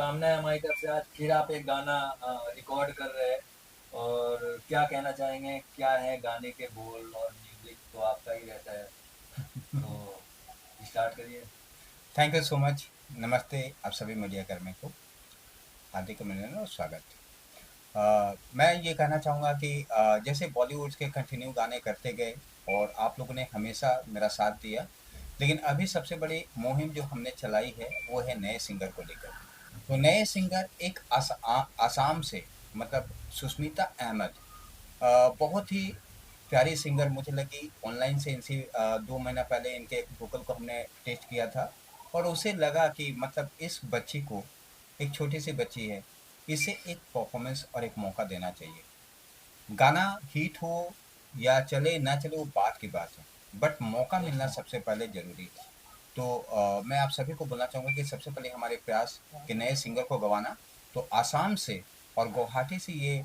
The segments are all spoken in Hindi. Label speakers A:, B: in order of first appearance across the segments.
A: शुभकामनाएं हमारी तरफ से। आज फिर आप एक गाना रिकॉर्ड कर रहे हैं, और क्या कहना चाहेंगे? क्या है गाने के बोल? और म्यूजिक तो आपका ही रहता है, तो स्टार्ट करिए।
B: Thank you so much. नमस्ते आप सभी मीडिया कर्मी को हार्दिक अभिनंदन और स्वागत। मैं ये कहना चाहूँगा कि जैसे बॉलीवुड के कंटिन्यू गाने करते गए और आप लोगों ने हमेशा मेरा साथ दिया, लेकिन अभी सबसे बड़ी मुहिम जो हमने चलाई है वो है नए सिंगर को लेकर। तो नए सिंगर एक आसाम से, मतलब सुष्मिता अहमद, बहुत ही प्यारी सिंगर मुझे लगी। ऑनलाइन से इनसे 2 महीना पहले इनके एक वोकल को हमने टेस्ट किया था और उसे लगा कि मतलब इस बच्ची को, एक छोटी सी बच्ची है, इसे एक परफॉर्मेंस और एक मौका देना चाहिए। गाना हिट हो या चले ना चले वो बात की बात है, बट मौका मिलना सबसे पहले जरूरी है। तो मैं आप सभी को बोलना चाहूँगा कि सबसे पहले हमारे प्रयास कि नए सिंगर को गवाना, तो आसाम से और गुवाहाटी से ये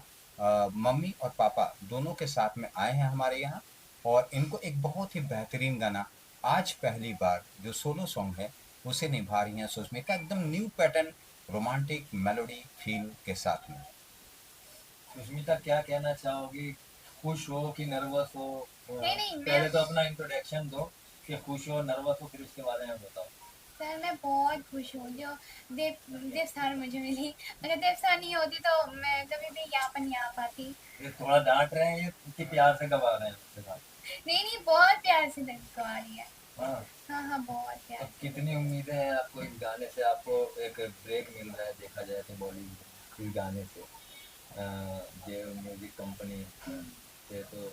B: मम्मी और पापा दोनों के साथ में आए हैं हमारे यहाँ, और इनको एक बहुत ही बेहतरीन गाना आज पहली बार जो सोलो सॉन्ग है उसे निभा रही हैं सुष्मिता, एकदम new pattern romantic melody feel के साथ में।
A: सुष्मिता, क्या कहना चाहोगी? खुश हो कि नर्वस हो?
C: नहीं नहीं
A: पहले तो अपना इंट्रोडक्शन दो कि खुश हो, नर्वस हो, फिर उसके बारे में बताओ।
C: सर मैं बहुत खुश हूँ जो देव सर मुझे मिली। अगर देव सर नहीं होती तो मैं कभी भी यहाँ पर नहीं आ पाती।
A: ये थोड़ा डांट रहे हैं, ये कि प्यार से गवा रहे हैं उसके साथ?
C: नहीं नहीं, बहुत प्यार से गवा रही है।
A: हाँ।
C: हाँ हाँ, बहुत
A: तो
C: प्यार से।
A: कितनी उम्मीदें हैं आपको इस गाने से? आपको एक ब्रेक मिल रहा है देखा जाए तो बॉलीवुड इस गाने से, जे म्यूजिक कंपनी से। तो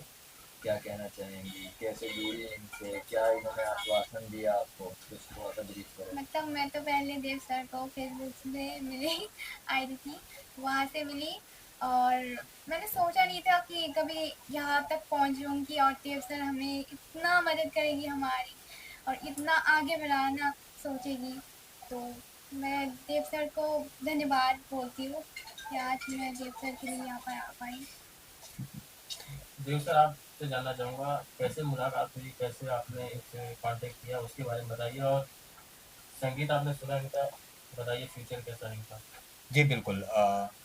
A: क्या कहना चाहेंगी? कैसे जुड़ी इनसे? क्या इन्होंने आश्वासन दिया आपको? कुछ थोड़ा सा ब्रीफ करें।
C: मतलब मैं तो पहले देव सर को फेसबुक से मिली, आई थी, वहाँ से मिली। और मैंने सोचा नहीं था कि कभी यहाँ तक पहुँचूंगी और देव सर हमें इतना मदद करेगी हमारी, और इतना आगे बढ़ाना सोचेगी। तो मैं देव सर को धन्यवाद बोलती हूँ कि आज मैं देव सर के लिए यहाँ पर आ पाई।
A: देव सर, आपसे जानना चाहूँगा कैसे मुलाकात हुई, कैसे आपने इनसे कांटेक्ट किया, उसके बारे में बताइए। और संगीत आपने सुना इनका, बताइए फ्यूचर कैसा है इनका।
B: जी बिल्कुल।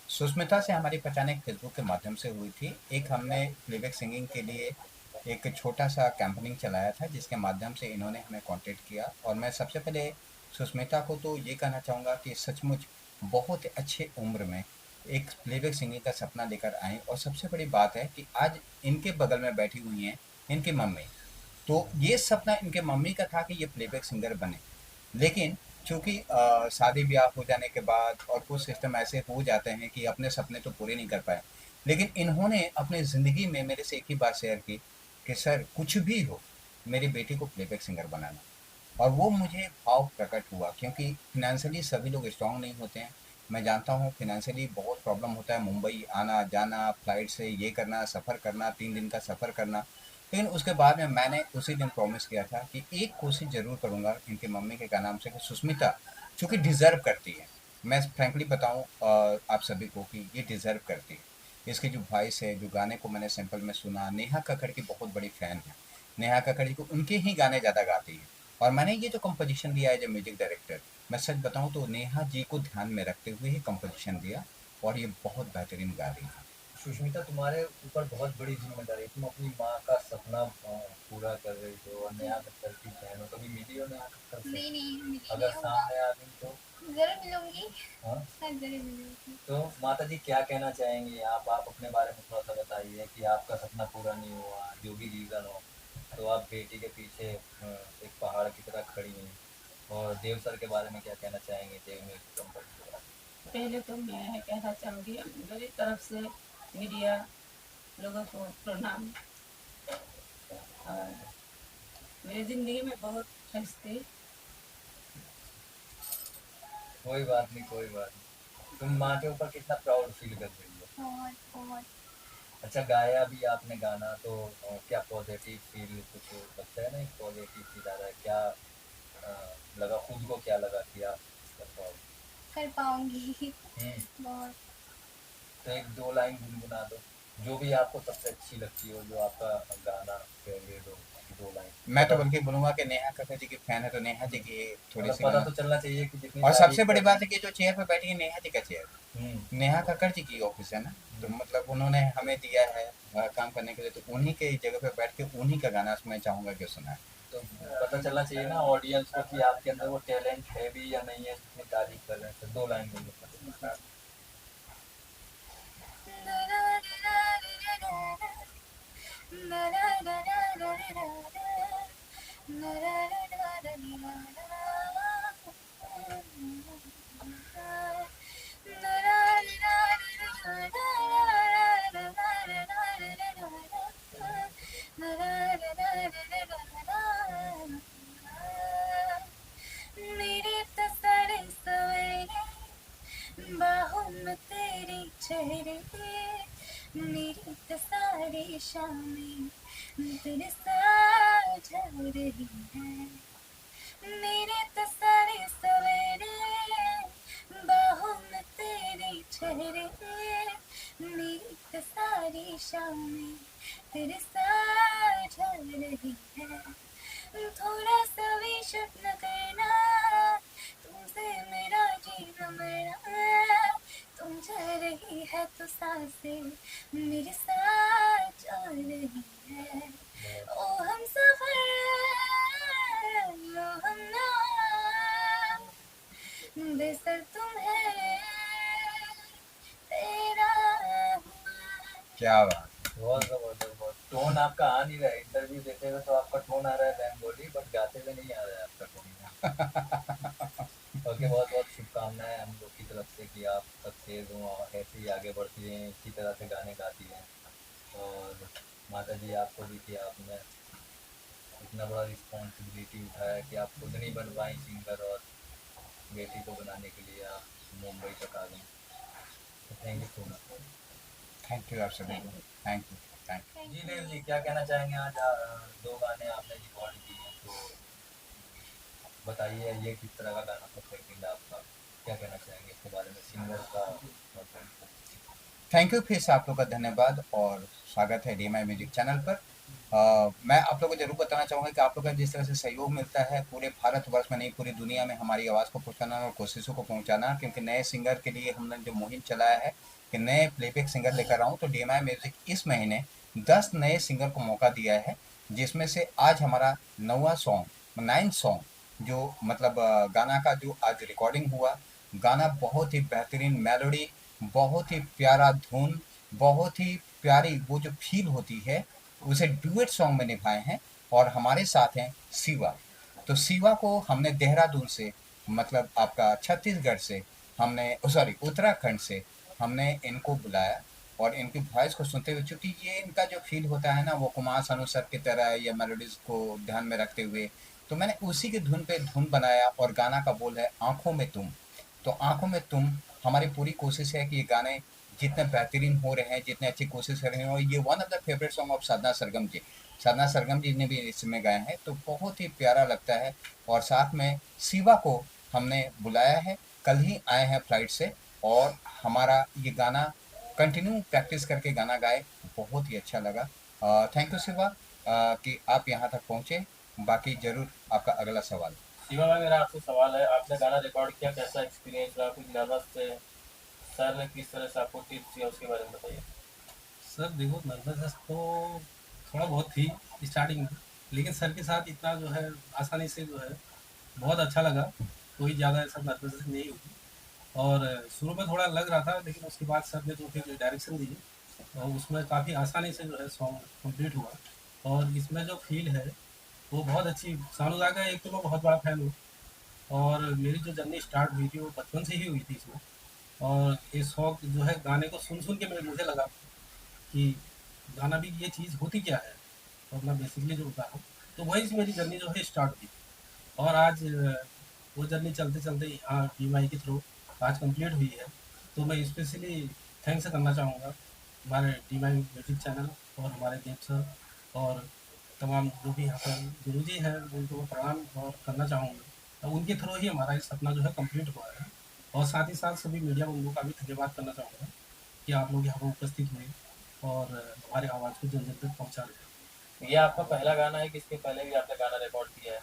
B: सुष्मिता से हमारी पहचान एक फेसबुक के माध्यम से हुई थी। एक हमने प्लेबैक सिंगिंग के लिए एक छोटा सा कैंपेनिंग चलाया था जिसके माध्यम से इन्होंने हमें कांटेक्ट किया, और मैं सबसे पहले सुष्मिता को तो ये कहना चाहूँगा कि सचमुच बहुत अच्छे उम्र में एक प्लेबैक सिंगिंग का सपना लेकर आई, और सबसे बड़ी बात है कि आज इनके बगल में बैठी हुई हैं इनकी मम्मी। तो ये सपना इनके मम्मी का था कि ये प्लेबैक सिंगर बने, लेकिन चूंकि शादी ब्याह हो जाने के बाद और कुछ सिस्टम ऐसे हो जाते हैं कि अपने सपने तो पूरे नहीं कर पाए। लेकिन इन्होंने अपनी ज़िंदगी में मेरे से एक ही बात शेयर की कि सर कुछ भी हो, मेरी बेटी को प्लेबैक सिंगर बनाना। और वो मुझे भाव प्रकट हुआ, क्योंकि फिनेंशियली सभी लोग स्ट्रांग नहीं होते हैं। मैं जानता हूँ फिनेंशियली बहुत प्रॉब्लम होता है, मुंबई आना जाना, फ्लाइट से ये करना, सफ़र करना, 3 दिन का सफ़र करना। लेकिन उसके बाद में मैंने उसी दिन प्रॉमिस किया था कि एक कोशिश ज़रूर करूँगा इनकी मम्मी के का नाम से कि सुष्मिता चूँकि डिज़र्व करती है, मैं फ्रैंकली बताऊँ आप सभी को कि ये डिज़र्व करती है। इसकी जो वॉइस है, जो गाने को मैंने सैंपल में सुना, नेहा कक्कड़ की बहुत बड़ी फ़ैन है। नेहा कक्कड़ को उनके ही गाने ज़्यादा गाती है। और मैंने ये जो कंपोजिशन दिया है जो म्यूजिक डायरेक्टर, मैं सच बताऊं तो नेहा जी को ध्यान में रखते हुए ही कंपोजिशन दिया, और ये बहुत बेहतरीन गा रही हैं।
A: सुष्मिता, तुम्हारे ऊपर बहुत बड़ी जिम्मेदारी है। तुम अपनी माँ का सपना पूरा कर रही हो, और नेहा कक्कड़ की बहन हो। कभी मिली हो नेहा कक्कड़ से?
C: नहीं नहीं, मिली
A: अगर
C: नहीं हूँ।
A: सामने आ गई तो?
C: ज़रूर मिलूंगी।
A: हाँ।
C: हाँ, ज़रूर मिलूंगी।
A: तो माता जी, क्या कहना चाहेंगी आप अपने बारे में थोड़ा सा बताइए कि आपका सपना पूरा नहीं हुआ, जो भी रीज़न हो, तो आप बेटी के पीछे एक पहाड़ की तरह खड़ी हैं। और देव सर के बारे में क्या कहना चाहेंगे, देव म्यूजिक कंपनी के बारे
D: पहले तो मैं कहना चाहूँगी मेरी तरफ से मीडिया लोगों को प्रणाम। और मेरी ज़िंदगी में बहुत फैसले।
A: में? कोई बात नहीं, कोई बात नहीं। तुम माँ के ऊपर कितना प्राउड फील कर रही हो?
C: बहुत बहुत।
A: अच्छा, गाया भी आपने गाना, तो क्या पॉजिटिव फील कुछ लगता है ना? पॉजिटिव फील आ रहा है क्या? लगा खुद को, क्या लगा कि आप कर पाओगे?
C: कर पाऊंगी।
A: हम्म।
C: बहुत।
A: तो एक दो लाइन गुनगुना दो, जो भी आपको सबसे अच्छी लगती हो, जो आपका गाना फेवरेट हो। 2 लाइन
B: मैं तो बल्कि बोलूंगा कि नेहा कक्कड़ जी की फैन है तो नेहा जी की थोड़ी
A: मतलब
B: सी
A: पता
B: गाना।
A: तो चलना चाहिए कि जितनी
B: और
A: तारीफ
B: सबसे बड़ी
A: कर
B: बात है कि जो चेयर पे बैठी है नेहा जी का चेयर,
A: हम्म
B: नेहा कक्कड़ जी की ऑफिस है ना, तो मतलब उन्होंने हमें दिया है काम करने के लिए, तो उन्हीं के जगह पे बैठ के उन्हीं का गाना मैं चाहूंगा कि सुना है।
A: तो पता चलना चाहिए ना ऑडियंस को कि आपके अंदर वो टैलेंट है भी या नहीं है, जितनी तारीफ कर रहे हैं। तो 2 लाइन बोलिए।
C: मेरे तो सारे सवेरे बाहों में तेरे चेहरे, मेरी तो सारी शामें तेरे साथ जा रही है। मेरे तो सारे सवेरे बाहों में तेरे चेहरे, मेरी तो सारी शामें तेरे साथ जा रही है। थोड़ा सा भी शक न करना, तुमसे मेरा जीना मरना, तुम जा रही है तो सांसें मेरे साथ जा रही है। ओ हम सफर, ओ हम बेसर तुम्हें तेरा हुआ।
B: क्या बात।
A: बहुत जबरदस्त, बहुत टोन आपका आ नहीं रहा है। इंटरव्यू देते हुए तो आपका टोन आ रहा है बंगाली, बट गाते हुए नहीं आ रहा है आपका टोन। ओके, बहुत बहुत शुभकामनाएं हम लोग की तरफ से कि आप सक्सेस हों और ऐसे ही आगे बढ़ती रहें, इसी तरह से गाने गाती रहें। और माता जी आपको भी कि आपने इतना बड़ा रिस्पॉन्सिबिलिटी उठाया कि आप खुद नहीं बन पाई सिंगर, और बेटी को बनाने के लिए आप मुंबई तक आ गई। Thank you so much.
B: Thank you आप सभी को, थैंक यू, थैंक यू।
A: जी नील जी, क्या कहना चाहेंगे? आज 2 गाने आपने रिकॉर्ड किए हैं, तो बताइए ये किस तरह का गाना था सेकंड आपका, क्या कहना चाहेंगे इसके बारे में, सिंगर का मतलब?
B: थैंक यू, फिर से आप लोग का धन्यवाद और स्वागत है DMI म्यूजिक चैनल पर। मैं आप लोगों को जरूर बताना चाहूँगा कि आप लोग का जिस तरह से सहयोग मिलता है पूरे भारतवर्ष में नहीं पूरी दुनिया में हमारी आवाज़ को पहुँचाना और कोशिशों को पहुँचाना, क्योंकि नए सिंगर के लिए हमने जो मुहिम चलाया है कि नए प्लेबैक सिंगर लेकर आऊँ, तो DMI म्यूजिक इस महीने 10 नए सिंगर को मौका दिया है, जिसमें से आज हमारा 9वां सॉन्ग 9 सॉन्ग जो मतलब गाना का जो आज रिकॉर्डिंग हुआ, गाना बहुत ही बेहतरीन मेलोडी, बहुत ही प्यारा धुन, बहुत ही प्यारी वो जो फील होती है उसे डुएट सॉन्ग में निभाए हैं। और हमारे साथ हैं शिवा। तो शिवा को हमने देहरादून से मतलब आपका छत्तीसगढ़ से हमने सॉरी उत्तराखंड से हमने इनको बुलाया, और इनकी वॉइस को सुनते हुए चूंकि ये इनका जो फील होता है ना वो कुमार सानू सर की तरह या मेलोडीज को ध्यान में रखते हुए, तो मैंने उसी की धुन पे धुन बनाया। और गाना का बोल है आंखों में तुम। तो आंखों में तुम हमारी पूरी कोशिश है कि ये गाने जितने बेहतरीन हो रहे हैं, जितने अच्छी कोशिश कर रहे हैं, और ये one of the favourite song of Sadhana Sargam ji, Sadhana Sargam ji ने भी इसमें गाए हैं, तो बहुत ही प्यारा लगता है। और साथ में शिवा को हमने बुलाया है, कल ही आए हैं फ्लाइट से, और हमारा ये गाना कंटिन्यू प्रैक्टिस करके गाना गाए, बहुत ही अच्छा लगा। थैंक यू शिवा कि आप यहाँ तक पहुँचे। बाकी जरूर आपका अगला सवाल।
E: शिवा भाई, मेरा आपसे सवाल है, आपने गाना रिकॉर्ड किया, कैसा एक्सपीरियंस रहा? कुछ नर्वस थे? सर ने किस तरह से आपको टिप्स दिया उसके बारे में बताइए।
F: सर देखो, नर्वसनेस तो थोड़ा बहुत थी स्टार्टिंग में, लेकिन सर के साथ इतना जो है आसानी से जो है बहुत अच्छा लगा। कोई ज़्यादा ऐसा नर्वसनेस नहीं हुई। और शुरू में थोड़ा लग रहा था, लेकिन उसके बाद सर ने जो फिर डायरेक्शन दी और उसमें काफ़ी आसानी से जो है सॉन्ग कंप्लीट हुआ। और इसमें जो फील है वो बहुत अच्छी। सानू दा का एक तो मैं बहुत बड़ा फ़ैन हूँ, और मेरी जो जर्नी स्टार्ट हुई थी वो बचपन से ही हुई थी इसमें। और ये शौक जो है गाने को सुन सुन के मुझे लगा कि गाना भी ये चीज़ होती क्या है, और मैं बेसिकली जो गा रहा हूँ, तो वहीं से मेरी जर्नी जो है स्टार्ट हुई। और आज वो जर्नी चलते चलते यहाँ DMI के थ्रू आज कंप्लीट हुई है। तो मैं स्पेशली थैंक्स करना चाहूँगा हमारे DMI म्यूजिक चैनल और हमारे देव सर और तमाम जो भी यहाँ पर गुरुजी हैं उनको मैं प्रणाम और करना चाहूँगा। तो उनके थ्रू ही हमारा ये सपना जो है कंप्लीट हुआ है। और साथ ही साथ सभी मीडिया बंधुओं का भी धन्यवाद करना चाहूँगा कि आप लोग यहाँ पर उपस्थित हुए और हमारे आवाज़ को जन जन तक पहुँचा रहे हैं।
E: ये आपका पहला गाना है कि इसके पहले भी आपने गाना रिकॉर्ड किया है?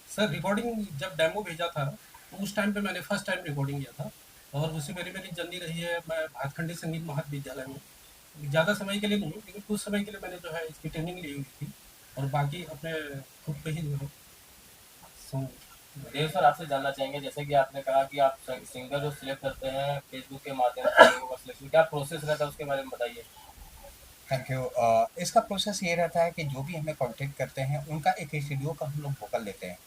F: सर रिकॉर्डिंग जब डेमो भेजा था तो उस टाइम पे मैंने फर्स्ट टाइम रिकॉर्डिंग किया था, और उससे मेरी मेरी जर्नी रही है। मैं भातखंडी संगीत महाविद्यालय में ज़्यादा समय के लिए नहीं, लेकिन कुछ समय के लिए मैंने जो है इसकी ट्रेनिंग ली हुई थी, और बाकी अपने खुद पे ही जो है सॉन्ग।
E: देव सर, आपसे जानना चाहेंगे, जैसे कि आपने कहा कि आप सिंगर जो सिलेक्ट करते हैं फेसबुक के माध्यम से लोगों का सिलेक्शन, क्या प्रोसेस रहता है उसके बारे में बताइए।
B: Thank you. इसका प्रोसेस ये रहता है कि जो भी हमें कांटेक्ट करते हैं उनका एक स्टूडियो का हम लोग वोकल लेते हैं,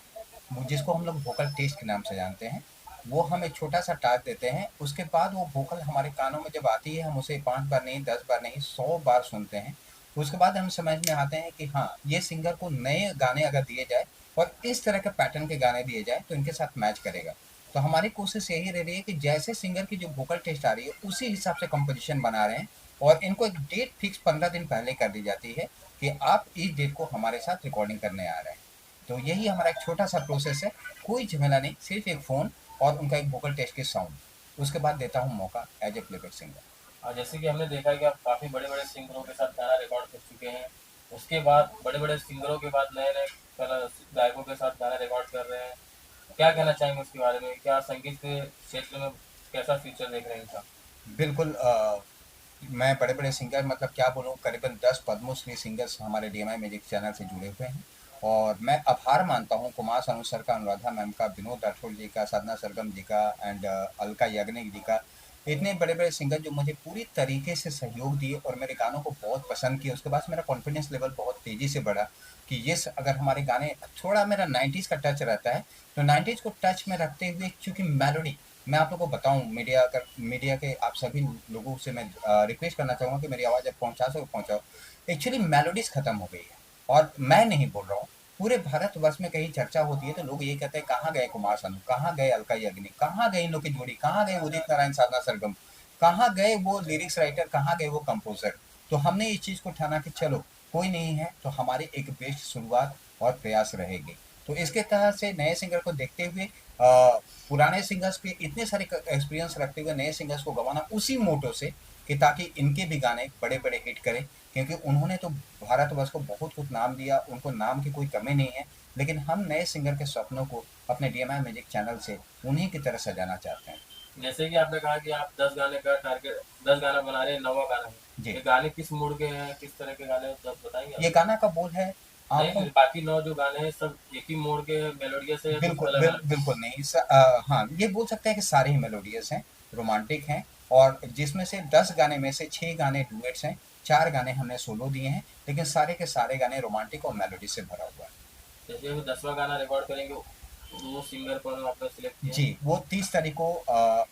B: जिसको हम लोग वोकल टेस्ट के नाम से जानते हैं। वो हम एक छोटा सा टास्क देते हैं, उसके बाद वो वोकल हमारे कानों में जब आती है हम उसे 5 बार नहीं 10 बार नहीं 100 बार सुनते हैं। उसके बाद हम समझ में आते हैं कि हाँ, ये सिंगर को नए गाने अगर दिए जाए और इस तरह के पैटर्न के गाने दिए जाए तो इनके साथ मैच करेगा। तो हमारी कोशिश यही रह रही है कि जैसे सिंगर की जो वोकल टेस्ट आ रही है उसी हिसाब से कंपोजिशन बना रहे हैं, और इनको एक डेट फिक्स 15 दिन पहले कर दी जाती है कि आप इस डेट को हमारे साथ रिकॉर्डिंग करने आ रहे हैं। तो यही हमारा एक छोटा सा प्रोसेस है, कोई झमेला नहीं, सिर्फ एक फ़ोन और उनका एक वोकल टेस्ट के साउंड, उसके बाद देता हूँ मौका एज ए प्लेबैक सिंगर।
E: और जैसे कि हमने देखा है कि आप काफ़ी बड़े बड़े सिंगरों के साथ गाना रिकॉर्ड कर चुके हैं, उसके बाद बड़े बड़े सिंगरों के बाद नए नए गायकों के साथ गाना रिकॉर्ड कर रहे हैं, क्या कहना चाहेंगे उसके बारे में? क्या संगीत के क्षेत्र में कैसा फ्यूचर देख रहे हैं इनका?
B: बिल्कुल। मैं बड़े बड़े सिंगर मतलब क्या बोलूँ, करीबन 10 पद्मश्री सिंगर्स हमारे DMI म्यूजिक चैनल से जुड़े हुए हैं, और मैं आभार मानता हूँ कुमार सानू सर का, अनुराधा मैम का, विनोद राठौर जी का, साधना सरगम जी का एंड अलका याग्निक जी का। इतने बड़े बड़े सिंगर जो मुझे पूरी तरीके से सहयोग दिए और मेरे गानों को बहुत पसंद किए। उसके बाद मेरा कॉन्फिडेंस लेवल बहुत तेज़ी से बढ़ा कि ये अगर हमारे गाने, थोड़ा मेरा 90s का टच रहता है, तो 90s को टच में रखते हुए चूँकि मेलोडी, मैं आप लोगों को बताऊँ, मीडिया के आप सभी लोगों से मैं रिक्वेस्ट करना चाहूँगा कि मेरी आवाज़ जब पहुँचा सको पहुँचाओ। एक्चुअली मेलोडीज़ ख़त्म हो गई है, और मैं नहीं बोल रहा हूँ, पूरे भारतवर्ष में कहीं चर्चा होती है तो लोग ये कहते हैं कहाँ गए कुमार सानू, कहाँ गए अलका याग्निक, कहाँ गए इन लोग की जोड़ी, कहाँ गए उदित नारायण साधना सरगम, कहाँ गए वो लिरिक्स राइटर, कहाँ गए वो कंपोजर। तो हमने इस चीज़ को ठाना कि चलो कोई नहीं है तो हमारी एक बेस्ट शुरुआत और प्रयास रहेगी। तो इसके तहत से नए सिंगर को देखते हुए पुराने सिंगर्स पे इतने सारे एक्सपीरियंस रखते हुए नए सिंगर्स को गवाना उसी मोटो से कि ताकि इनके भी गाने बड़े बड़े हिट करें, क्योंकि उन्होंने तो भारतवर्ष को बहुत कुछ नाम दिया, उनको नाम की कोई कमी नहीं है। लेकिन हम नए सिंगर के सपनों को अपने DMI म्यूजिक चैनल से उन्हीं की तरह सजाना चाहते हैं।
E: जैसे कि आपने कहा कि आप 10 गाने का टारगेट, 10 गाना बना रहे हैं, 9वां गाना है।
B: जी।
E: ये गाने किस मूड के हैं, किस तरह के गाने हैं, सब बताएंगे आप?
B: ये गाना का बोल है आंखों।
E: नहीं, बाकी 9 जो गाने हैं सब एक ही मूड के मेलोडियस है या कुछ
B: बिल्कुल
E: अलग अलग?
B: बिल्कुल नहीं, हाँ, ये बोल सकते हैं कि सारे ही मेलोडियस हैं, रोमांटिक हैं, और जिसमें से 10 गाने में से 6 गाने डुएट्स हैं, 4 गाने हमने सोलो दिए हैं, लेकिन सारे के सारे गाने रोमांटिक और मेलोडी से भरा हुआ है।
E: जैसे वो 10वां गाना रिकॉर्ड करेंगे, वो सिंगर को आपने सिलेक्ट किया?
B: जी, वो 30 तारीख को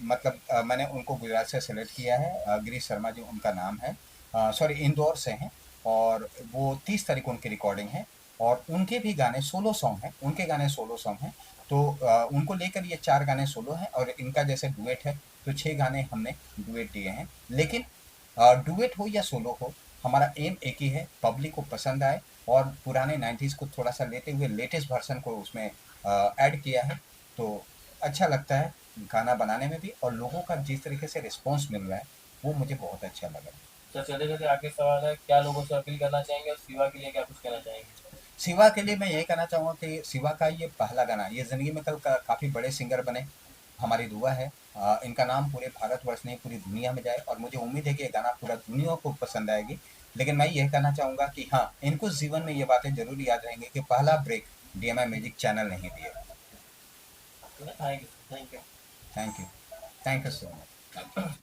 B: मतलब मैंने उनको गुजरात से सेलेक्ट किया है, गिरीश शर्मा जी उनका नाम है, सॉरी इंदौर से हैं, और वो 30 तारीख को उनकी रिकॉर्डिंग है, और उनके भी गाने सोलो सॉन्ग हैं, उनके गाने सोलो सॉन्ग हैं। तो उनको लेकर ये 4 गाने सोलो हैं, और इनका जैसे डुएट है तो 6 गाने हमने डुएट दिए हैं। लेकिन डुएट हो या सोलो हो, हमारा एम एक ही है, पब्लिक को पसंद आए, और पुराने 90s को थोड़ा सा लेते हुए लेटेस्ट वर्जन को उसमें ऐड किया है। तो अच्छा लगता है गाना बनाने में भी, और लोगों का जिस तरीके से रिस्पॉन्स मिल रहा है वो मुझे बहुत अच्छा लगा।
E: तो चले चलते आखिरी सवाल है, क्या लोगों से अपील करना चाहेंगे और शिवा के लिए क्या कुछ कहना चाहेंगे?
B: शिवा के लिए मैं ये कहना चाहूँगा कि शिवा का ये पहला गाना, ये ज़िंदगी में कल काफ़ी बड़े सिंगर बने, हमारी दुआ है इनका नाम पूरे भारतवर्ष नहीं पूरी दुनिया में जाए, और मुझे उम्मीद है कि ये गाना पूरा दुनिया को पसंद आएगी। लेकिन मैं ये कहना चाहूँगा कि हाँ, इनको जीवन में ये बातें ज़रूर याद रहेंगी कि पहला ब्रेक DMI म्यूजिक चैनल नहीं दिया।
E: Thank you.
B: Thank you, thank you so much.